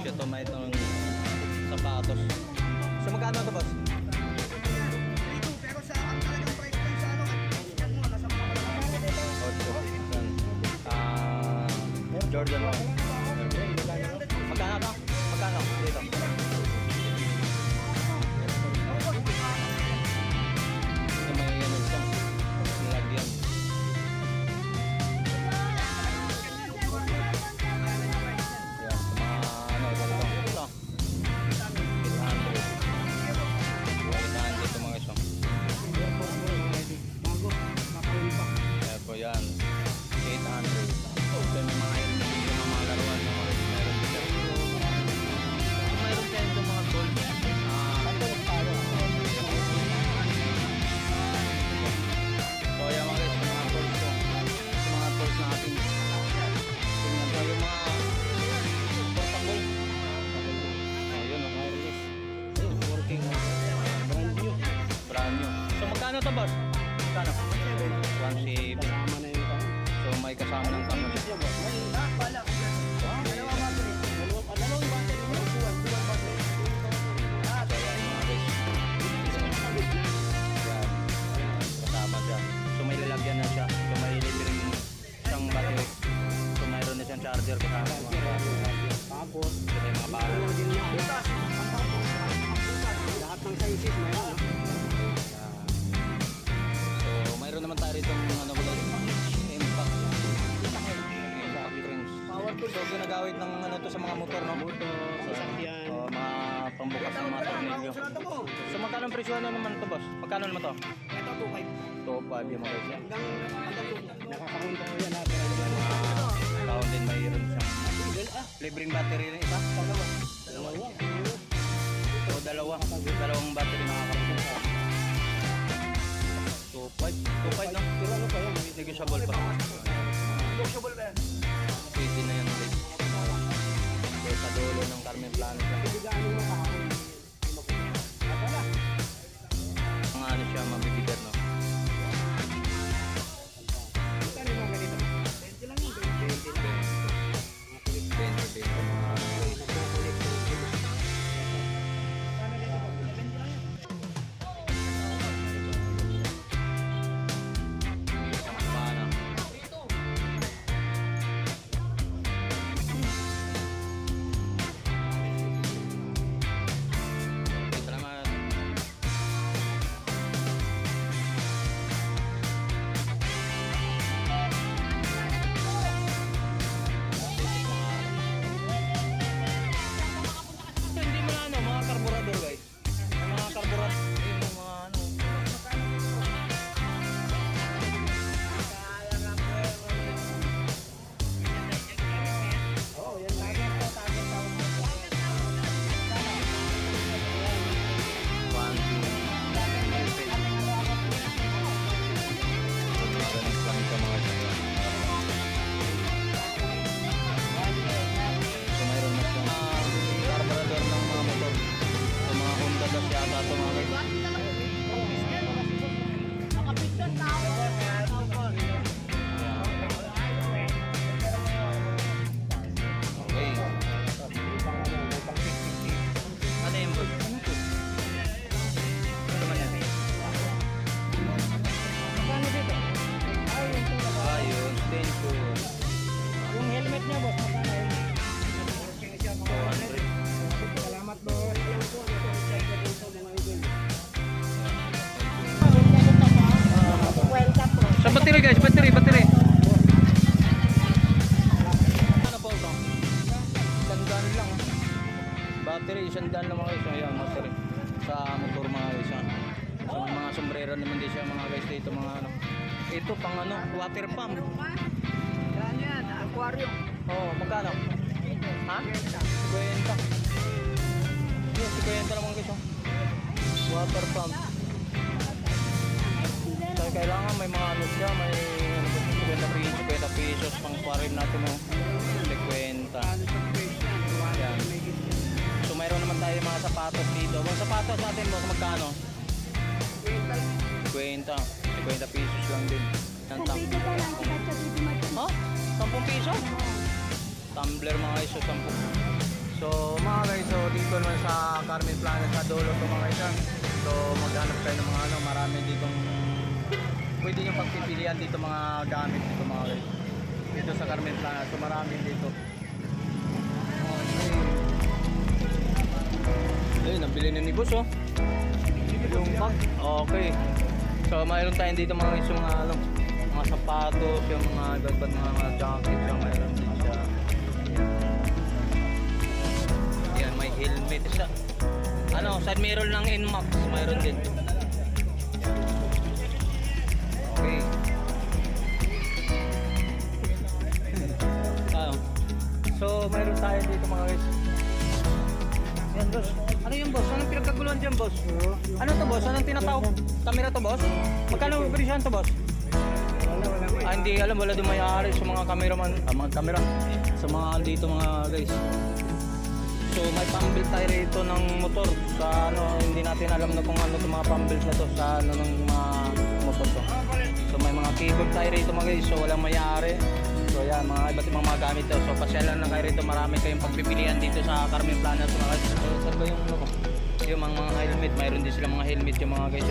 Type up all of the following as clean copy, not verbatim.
ito may itong sapatos. So magkano ito boss? Pero sa ang talagang price lang sa ano, yan mo, nasa mga Jordan 1. Magkano ito? Magkano? Dito. Ito may ano siya. Nilagyan. Yan. Ano ito? Ito. 800 ito mga isang. Kaya po yan. 800. So may mga yun na yung mga laruan ng mga meron dito. So mayroon kayo itong mga gold. So yan mga guys, mga gold ko. Mga gold na ating tingnan ko yung mga portable. So yun o. Working. Brand new. So magkano ito boss? Magkano? 1.7. So may kasama ng kamera. Kasama siya. So may lalagyan na siya. So may libreng isang battery. So mayroon na siyang charger kasama. Tapos may mga bala. lahat ng sizes mayroon. So mayroon naman tayo rito ng ano ba impact rings. Power tool. So ginagamit ng ano to sa mga motor, no? Sasakyan. O mga pambukas ng mga tornilyo. So magkano ang presyo naman to boss? Magkano naman to? Ito 2.5. 2.5 yung mga guys. Nakakahon ko yan ha. Taon din mayroon siyang libreng battery rin isa. So dalawang battery nakakapit sa 2.5 no? Pero ano pa yan? Negotiable pa. Negotiable ba yan? Pwede na yan ulit. So sa dulo ng Carmen Plano siya. Hindi gaano makakahon. Mga ano siya mabibigat no? Magkano yung mga ganito? 20 lang yun. 20 lang. 20 Yung helmet niya boss, magkano yun? Salamat boss. Sa battery guys, battery. Ano po ito? Isang lang. Battery, isang daan lang mga guys. Ayan, battery. Sa motor mga guys. So mga sombrero naman din siya mga guys dito mga ano. Ito pang ano, water pump. Yan yan, aquarium. Oh, magkano? Ha? 50. Yes, 50 naman guys. Water pump. So kailangan may mga ano siya, may 50 pesos pang aquarium natin mo. 50. Yan. So mayroon naman tayo mga sapatos dito. Mga sapatos natin mo magkano? 50 pesos lang din. Yan, ha? 10 piso? Tumbler mga iso 10. So dito naman sa Carmen Planet sa dulo to mga isan. So maghanap kayo ng mga ano, marami ditong pwede nyo pagpipilian dito mga gamit dito mga guys. Dito sa Carmen Planet. So marami dito. Ayun, nabili na ni boss oh. Yung bag. Okay. So mayroon tayong dito mga guys, yung mga ano, mga sapatos, yung mga iba't mga jacket, yung mayroon din siya. Yan, may helmet siya. Ano, side mirror ng Inmax, mayroon din. Okay. So mayroon tayo dito mga guys. Yan boss. Ano yung boss? Anong pinagkaguluhan dyan boss? Ano to boss? Anong tinatawag? Camera to boss? Magkano presyon to boss? Hindi alam, wala din may-ari sa mga cameraman, mga camera. Sa mga dito mga guys. So may pambuild tayo rito ng motor sa ano, hindi natin alam na kung ano itong mga pambuild na to sa ano ng mga motor to. So may mga keyboard tayo rito mga guys, so walang may-ari. So yan, mga iba't ibang mga gamit to. So pasyalan na kayo rito, marami kayong pagpipilian dito sa Carmen Planet mga guys. So saan ba yung ano ko? Yung mga helmet, mayroon din sila mga helmet yung mga guys.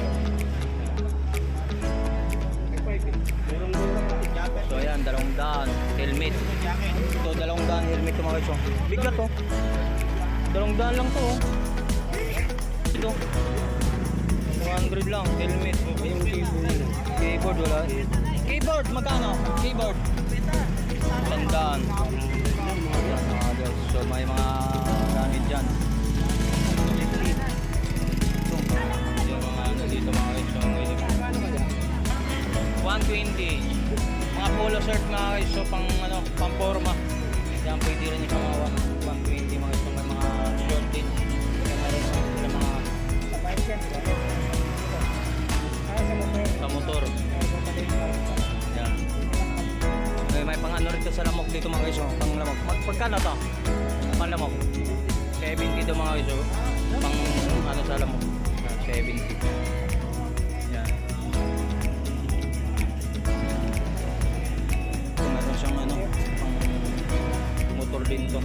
So ayan, 200 helmet. So 200 helmet yung mga guys. Bigat to. 200 lang to. Ito. 200 lang helmet. Yung keyboard. Keyboard wala. Keyboard magkano? Keyboard. Tandaan. So may mga gamit dyan. Yung mga ano dito mga guys. 120. Mga polo shirt mga guys. So pang ano, pang forma. Yan pwede rin yung mga 120 mga guys. So, may mga short din. Kaya meron sila mga sa motor. Yan. May pang ano rito sa lamok dito mga guys. Oh. Pang lamok. Pagkano to? Pang lamok. 70 to mga guys. Oh. Pang ano sa lamok. 70. Yan. So, meron siyang ano, pang motor din to.